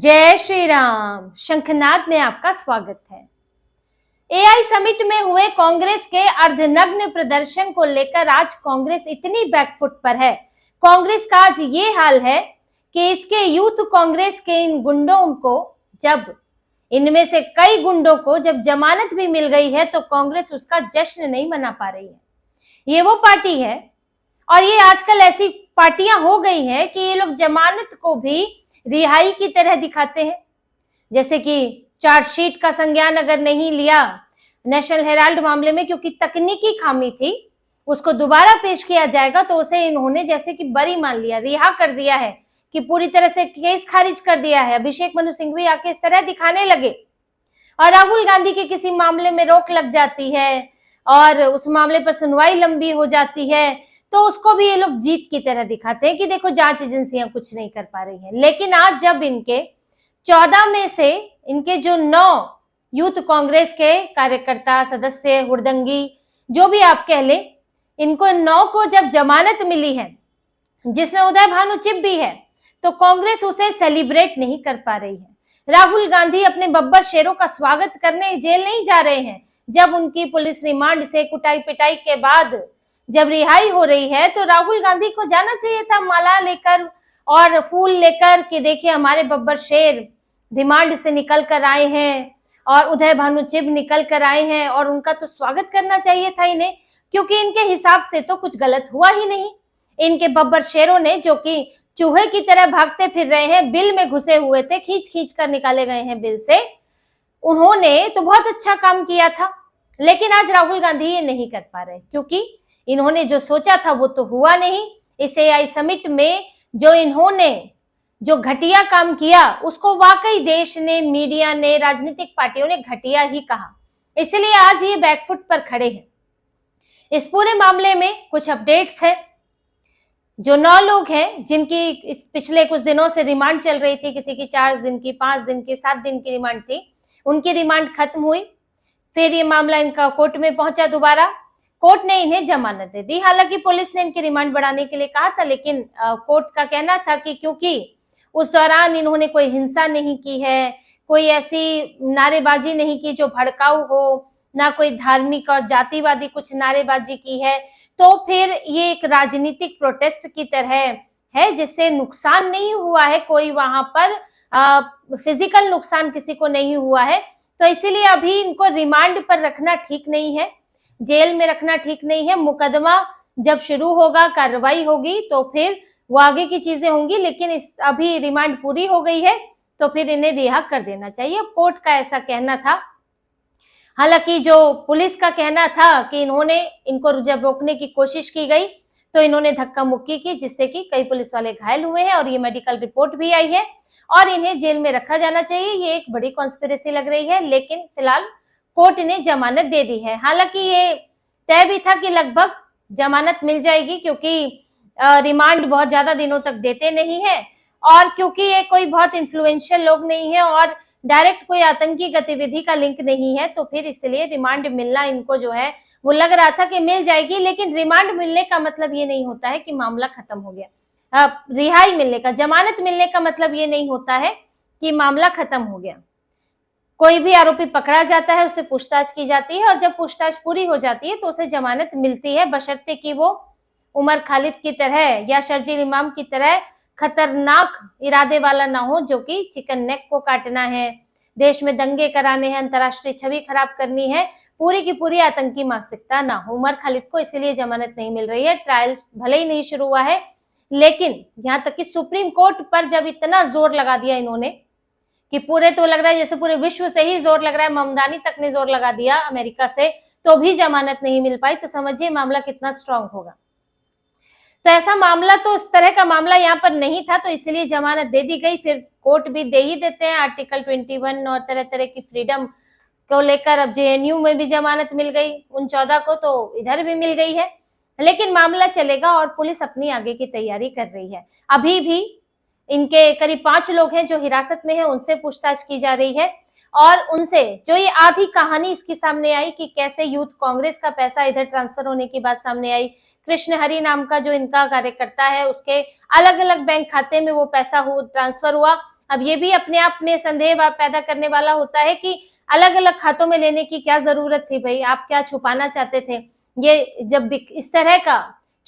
जय श्री राम। शंखनाद में आपका स्वागत है। एआई समिट में हुए कांग्रेस के अर्धनग्न प्रदर्शन को लेकर आज कांग्रेस इतनी बैकफुट पर है। कांग्रेस का आज ये हाल है कि इसके यूथ कांग्रेस के इन गुंडों को, जब इनमें से कई गुंडों को जब जमानत भी मिल गई है तो कांग्रेस उसका जश्न नहीं मना पा रही है। ये वो पार्टी है और ये आजकल ऐसी पार्टियां हो गई हैं कि ये लोग जमानत को भी रिहाई की तरह दिखाते हैं। जैसे कि चार्जशीट का संज्ञान अगर नहीं लिया नेशनल हेराल्ड मामले में, क्योंकि तकनीकी खामी थी, उसको दोबारा पेश किया जाएगा तो उसे इन्होंने जैसे कि बरी मान लिया, रिहा कर दिया है कि पूरी तरह से केस खारिज कर दिया है। अभिषेक मनु सिंघवी आके इस तरह दिखाने लगे और राहुल गांधी के किसी मामले में रोक लग जाती है और उस मामले पर सुनवाई लंबी हो जाती है तो उसको भी ये लोग जीत की तरह दिखाते हैं कि देखो जांच एजेंसियां कुछ नहीं कर पा रही हैं। लेकिन आज जब इनके 14 में से इनके जो 9 यूथ कांग्रेस के कार्यकर्ता, सदस्य, हुड़दंगी, जो भी आप कह ले, इनको 9 को जब जमानत मिली है जिसमें उदय भानु चिप भी है, तो कांग्रेस उसे सेलिब्रेट नहीं कर पा रही है। राहुल गांधी अपने बब्बर शेरों का स्वागत करने जेल नहीं जा रहे हैं। जब उनकी पुलिस रिमांड से कुटाई पिटाई के बाद जब रिहाई हो रही है तो राहुल गांधी को जाना चाहिए था माला लेकर और फूल लेकर कि देखिए हमारे बब्बर शेर रिमांड से निकल कर आए हैं और उदय भानु चिब निकल कर आए हैं, और उनका तो स्वागत करना चाहिए था इन्हें, क्योंकि इनके हिसाब से तो कुछ गलत हुआ ही नहीं। इनके बब्बर शेरों ने, जो कि चूहे की तरह भागते फिर रहे हैं, बिल में घुसे हुए थे, खींच खींच कर निकाले गए हैं बिल से, उन्होंने तो बहुत अच्छा काम किया था। लेकिन आज राहुल गांधी ये नहीं कर पा रहे क्योंकि इन्होंने जो सोचा था वो तो हुआ नहीं। इस एआई समिट में जो इन्होंने जो घटिया काम किया उसको वाकई देश ने, मीडिया ने, राजनीतिक पार्टियों ने घटिया ही कहा। इसलिए आज ये बैकफुट पर खड़े हैं। इस पूरे मामले में कुछ अपडेट्स हैं। जो 9 लोग हैं जिनकी इस पिछले कुछ दिनों से रिमांड चल रही थी, किसी की 4 दिन की, 5 दिन की, 7 दिन की रिमांड थी, उनकी रिमांड खत्म हुई। फिर ये मामला इनका कोर्ट में पहुंचा दोबारा, कोर्ट ने इन्हें जमानत दे दी। हालांकि पुलिस ने इनकी रिमांड बढ़ाने के लिए कहा था, लेकिन कोर्ट का कहना था कि क्योंकि उस दौरान इन्होंने कोई हिंसा नहीं की है, कोई ऐसी नारेबाजी नहीं की जो भड़काऊ हो, ना कोई धार्मिक और जातिवादी कुछ नारेबाजी की है, तो फिर ये एक राजनीतिक प्रोटेस्ट की तरह है जिससे नुकसान नहीं हुआ है, कोई वहां पर फिजिकल नुकसान किसी को नहीं हुआ है। तो इसीलिए अभी इनको रिमांड पर रखना ठीक नहीं है, जेल में रखना ठीक नहीं है। मुकदमा जब शुरू होगा, कार्रवाई होगी तो फिर वो आगे की चीजें होंगी, लेकिन इस अभी रिमांड पूरी हो गई है तो फिर इन्हें रिहा कर देना चाहिए। कोर्ट का ऐसा कहना था। हालांकि जो पुलिस का कहना था कि इनको जब रोकने की कोशिश की गई तो इन्होंने धक्का मुक्की की, जिससे कि कई पुलिस वाले घायल हुए हैं और ये मेडिकल रिपोर्ट भी आई है और इन्हें जेल में रखा जाना चाहिए। ये एक बड़ी कॉन्स्पिरेसी लग रही है, लेकिन फिलहाल कोर्ट ने जमानत दे दी है। हालांकि ये तय भी था कि लगभग जमानत मिल जाएगी, क्योंकि रिमांड बहुत ज्यादा दिनों तक देते नहीं है और क्योंकि ये कोई बहुत इन्फ्लुएंशियल लोग नहीं है और डायरेक्ट कोई आतंकी गतिविधि का लिंक नहीं है, तो फिर इसलिए रिमांड मिलना इनको जो है वो लग रहा था कि मिल जाएगी। लेकिन रिमांड मिलने का मतलब ये नहीं होता है कि मामला खत्म हो गया। रिहाई मिलने का, जमानत मिलने का मतलब ये नहीं होता है कि मामला खत्म हो गया। कोई भी आरोपी पकड़ा जाता है, उससे पूछताछ की जाती है और जब पूछताछ पूरी हो जाती है तो उसे जमानत मिलती है, बशर्ते कि वो उमर खालिद की तरह या शर्जील इमाम की तरह खतरनाक इरादे वाला ना हो, जो कि चिकन नेक को काटना है, देश में दंगे कराने हैं, अंतर्राष्ट्रीय छवि खराब करनी है, पूरी की पूरी आतंकी मानसिकता ना हो। उमर खालिद को इसलिए जमानत नहीं मिल रही है। ट्रायल भले ही नहीं शुरू हुआ है, लेकिन यहाँ तक कि सुप्रीम कोर्ट पर जब इतना जोर लगा दिया इन्होंने कि पूरे, तो लग रहा है जैसे पूरे विश्व से ही जोर लग रहा है, ममदानी तक ने जोर लगा दिया अमेरिका से, तो भी जमानत नहीं मिल पाई, तो समझिए मामला कितना स्ट्रांग होगा। तो ऐसा मामला, तो इस तरह का मामला यहाँ पर नहीं था, तो इसलिए जमानत दे दी गई। फिर कोर्ट भी दे ही देते हैं, आर्टिकल 21 और तरह तरह की फ्रीडम को लेकर अब जेएनयू में भी जमानत मिल गई उन 14 को, तो इधर भी मिल गई है। लेकिन मामला चलेगा और पुलिस अपनी आगे की तैयारी कर रही है। अभी भी इनके करीब 5 लोग हैं जो हिरासत में है, उनसे पूछताछ की जा रही है और उनसे जो ये आधी कहानी इसकी सामने आई कि कैसे यूथ कांग्रेस का पैसा इधर ट्रांसफर होने की बात सामने आई। कृष्ण हरि नाम का जो इनका कार्यकर्ता है, उसके अलग अलग बैंक खाते में वो पैसा ट्रांसफर हुआ अब ये भी अपने आप में संदेह पैदा करने वाला होता है कि अलग अलग खातों में लेने की क्या जरूरत थी भाई, आप क्या छुपाना चाहते थे। ये जब इस तरह का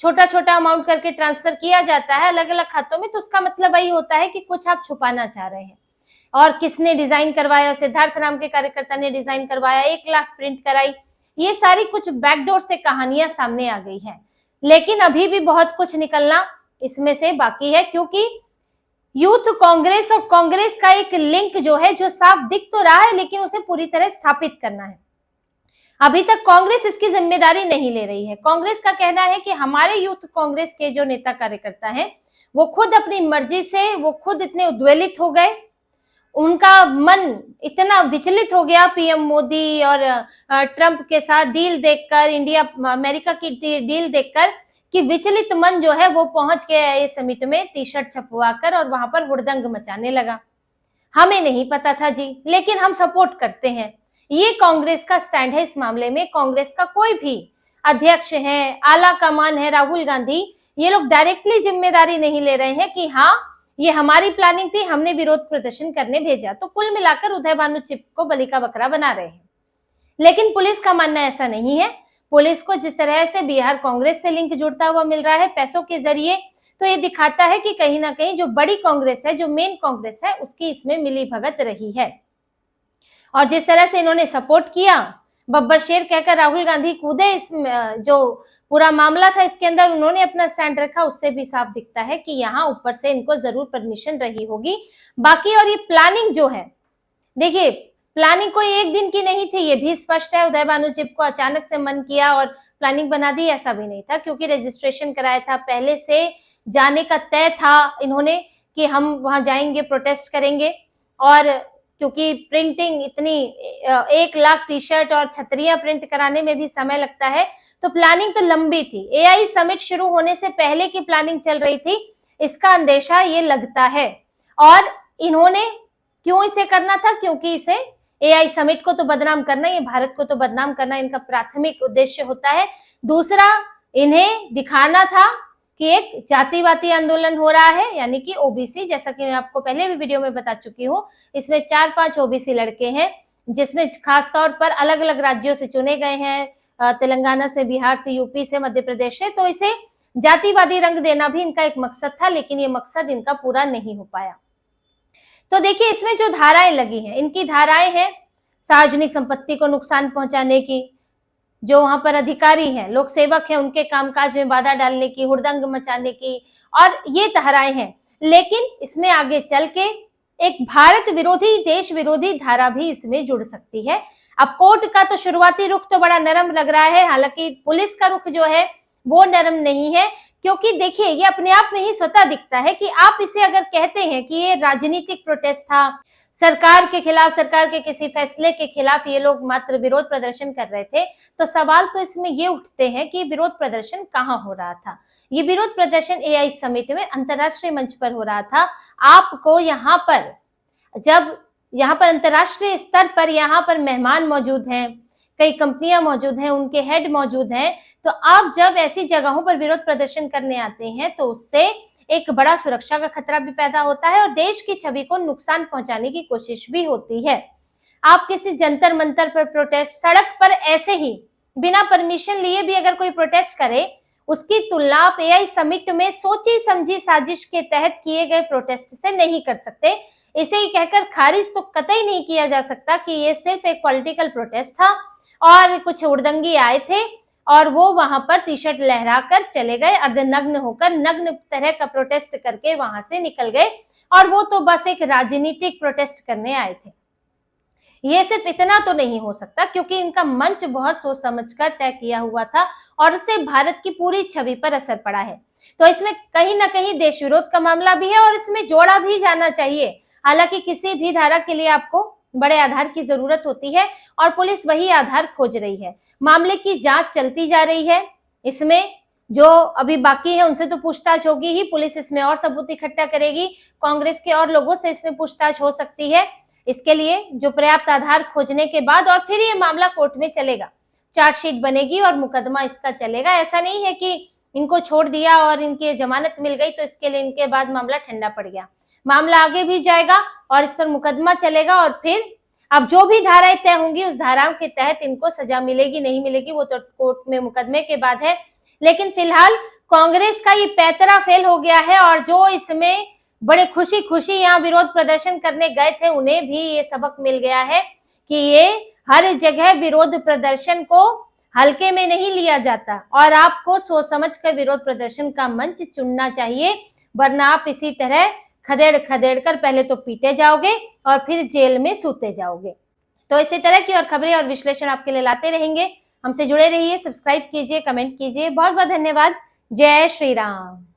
छोटा छोटा अमाउंट करके ट्रांसफर किया जाता है अलग अलग खातों में, तो उसका मतलब वही होता है कि कुछ आप छुपाना चाह रहे हैं। और किसने डिजाइन करवाया, सिद्धार्थ नाम के कार्यकर्ता ने डिजाइन करवाया, 1 लाख प्रिंट कराई, ये सारी कुछ बैकडोर से कहानियां सामने आ गई है। लेकिन अभी भी बहुत कुछ निकलना इसमें से बाकी है, क्योंकि यूथ कांग्रेस और कांग्रेस का एक लिंक जो है, जो साफ दिख तो रहा है, लेकिन उसे पूरी तरह स्थापित करना है। अभी तक कांग्रेस इसकी जिम्मेदारी नहीं ले रही है। कांग्रेस का कहना है कि हमारे यूथ कांग्रेस के जो नेता कार्यकर्ता हैं, वो खुद अपनी मर्जी से, वो खुद इतने उद्वेलित हो गए, उनका मन इतना विचलित हो गया पीएम मोदी और ट्रंप के साथ डील देखकर, इंडिया अमेरिका की डील देखकर, कि विचलित मन जो है वो पहुंच गया इस समिट में टी शर्ट छपवाकर और वहां पर हुड़दंग मचाने लगा। हमें नहीं पता था जी, लेकिन हम सपोर्ट करते हैं। ये कांग्रेस का स्टैंड है इस मामले में। कांग्रेस का कोई भी अध्यक्ष है, आला कमान है, राहुल गांधी, ये लोग डायरेक्टली जिम्मेदारी नहीं ले रहे हैं कि हाँ ये हमारी प्लानिंग थी, हमने विरोध प्रदर्शन करने भेजा। तो कुल मिलाकर उदय भानु चिप को बलि का बकरा बना रहे हैं। लेकिन पुलिस का मानना ऐसा नहीं है। पुलिस को जिस तरह से बिहार कांग्रेस से लिंक जुड़ता हुआ मिल रहा है पैसों के जरिए, तो ये दिखाता है कि कहीं ना कहीं जो बड़ी कांग्रेस है, जो मेन कांग्रेस है, उसकी इसमें मिली भगत रही है। और जिस तरह से इन्होंने सपोर्ट किया, बब्बर शेर कहकर राहुल गांधी कूदे, इस जो पूरा मामला था इसके अंदर उन्होंने अपना स्टैंड रखा, उससे भी साफ दिखता है कि यहाँ ऊपर से इनको जरूर परमिशन रही होगी। बाकी और ये प्लानिंग जो है, देखिए प्लानिंग कोई एक दिन की नहीं थी, ये भी स्पष्ट है। उदय भानु चिप को अचानक से मन किया और प्लानिंग बना दी, ऐसा भी नहीं था, क्योंकि रजिस्ट्रेशन कराया था, पहले से जाने का तय था इन्होंने कि हम वहां जाएंगे, प्रोटेस्ट करेंगे। और क्योंकि प्रिंटिंग इतनी 1 लाख टी शर्ट और छतरियां प्रिंट कराने में भी समय लगता है, तो प्लानिंग तो लंबी थी। एआई समिट शुरू होने से पहले की प्लानिंग चल रही थी, इसका अंदेशा ये लगता है। और इन्होंने क्यों इसे करना था, क्योंकि इसे एआई समिट को तो बदनाम करना, ये भारत को तो बदनाम करना इनका प्राथमिक उद्देश्य होता है। दूसरा, इन्हें दिखाना था कि एक जातिवादी आंदोलन हो रहा है, यानी कि ओबीसी, जैसा कि मैं आपको पहले भी वीडियो में बता चुकी हूँ, इसमें 4-5 ओबीसी लड़के हैं, जिसमें खासतौर पर अलग अलग राज्यों से चुने गए हैं, तेलंगाना से, बिहार से, यूपी से, मध्य प्रदेश से। तो इसे जातिवादी रंग देना भी इनका एक मकसद था, लेकिन ये मकसद इनका पूरा नहीं हो पाया। तो देखिए इसमें जो धाराएं लगी हैं, इनकी धाराएं हैं सार्वजनिक संपत्ति को नुकसान पहुंचाने की, जो वहां पर अधिकारी हैं, लोक सेवक हैं, उनके कामकाज में बाधा डालने की, हुड़दंग मचाने की, और ये धाराएं हैं। लेकिन इसमें आगे चल के एक भारत विरोधी, देश विरोधी धारा भी इसमें जुड़ सकती है। अब कोर्ट का तो शुरुआती रुख तो बड़ा नरम लग रहा है, हालांकि पुलिस का रुख जो है वो नरम नहीं है, क्योंकि देखिए ये अपने आप में ही स्वतः दिखता है कि आप इसे अगर कहते हैं कि ये राजनीतिक प्रोटेस्ट था, सरकार के खिलाफ, सरकार के किसी फैसले के खिलाफ ये लोग मात्र विरोध प्रदर्शन कर रहे थे, तो सवाल तो इसमें ये उठते हैं कि विरोध प्रदर्शन कहाँ हो रहा था। ये विरोध प्रदर्शन एआई समिट में अंतरराष्ट्रीय मंच पर हो रहा था। आपको यहाँ पर, जब यहाँ पर अंतरराष्ट्रीय स्तर पर यहाँ पर मेहमान मौजूद हैं, कई कंपनियां मौजूद हैं, उनके हेड मौजूद हैं, तो आप जब ऐसी जगहों पर विरोध प्रदर्शन करने आते हैं तो उससे एक बड़ा सुरक्षा का खतरा भी पैदा होता है और देश की छवि को नुकसान पहुंचाने की कोशिश भी होती है। आप किसी जंतर मंतर पर प्रोटेस्ट, सड़क पर ऐसे ही बिना परमिशन लिए भी अगर कोई प्रोटेस्ट करे, उसकी तुलना आप एआई समिट में सोची समझी साजिश के तहत किए गए प्रोटेस्ट से नहीं कर सकते। इसे ही कहकर खारिज तो कतई नहीं किया जा सकता कि ये सिर्फ एक पॉलिटिकल प्रोटेस्ट था और कुछ हुड़दंगी आए थे और वो वहां पर टी शर्ट लहराकर चले गए, अर्धनग्न होकर, नग्न तरह का प्रोटेस्ट करके वहां से निकल गए, और वो तो बस एक राजनीतिक प्रोटेस्ट करने आए थे। ये सिर्फ इतना तो नहीं हो सकता, क्योंकि इनका मंच बहुत सोच समझकर तय किया हुआ था और उससे भारत की पूरी छवि पर असर पड़ा है। तो इसमें कहीं ना कहीं देश विरोध का मामला भी है और इसमें जोड़ा भी जाना चाहिए। हालांकि किसी भी धारा के लिए आपको बड़े आधार की जरूरत होती है और पुलिस वही आधार खोज रही है। मामले की जांच चलती जा रही है। इसमें जो अभी बाकी है उनसे तो पूछताछ होगी ही, पुलिस इसमें और सबूत इकट्ठा करेगी, कांग्रेस के और लोगों से इसमें पूछताछ हो सकती है। इसके लिए जो पर्याप्त आधार खोजने के बाद और फिर ये मामला कोर्ट में चलेगा, चार्जशीट बनेगी और मुकदमा इसका चलेगा। ऐसा नहीं है कि इनको छोड़ दिया और इनकी जमानत मिल गई तो इसके लिए इनके बाद मामला ठंडा पड़ गया। मामला आगे भी जाएगा और इस पर मुकदमा चलेगा और फिर अब जो भी धाराएं तय होंगी उस धाराओं के तहत इनको सजा मिलेगी नहीं मिलेगी वो तो कोर्ट में मुकदमे के बाद है। लेकिन फिलहाल कांग्रेस का ये पैतरा फेल हो गया है और जो इसमें बड़े खुशी खुशी यहाँ विरोध प्रदर्शन करने गए थे उन्हें भी ये सबक मिल गया है कि ये हर जगह विरोध प्रदर्शन को हल्के में नहीं लिया जाता और आपको सोच समझ कर विरोध प्रदर्शन का मंच चुनना चाहिए, वरना आप इसी तरह खदेड़ खदेड़ कर पहले तो पीटे जाओगे और फिर जेल में सूते जाओगे। तो इसी तरह की और खबरें और विश्लेषण आपके लिए लाते रहेंगे। हमसे जुड़े रहिए, सब्सक्राइब कीजिए, कमेंट कीजिए। बहुत बहुत धन्यवाद। जय श्री राम।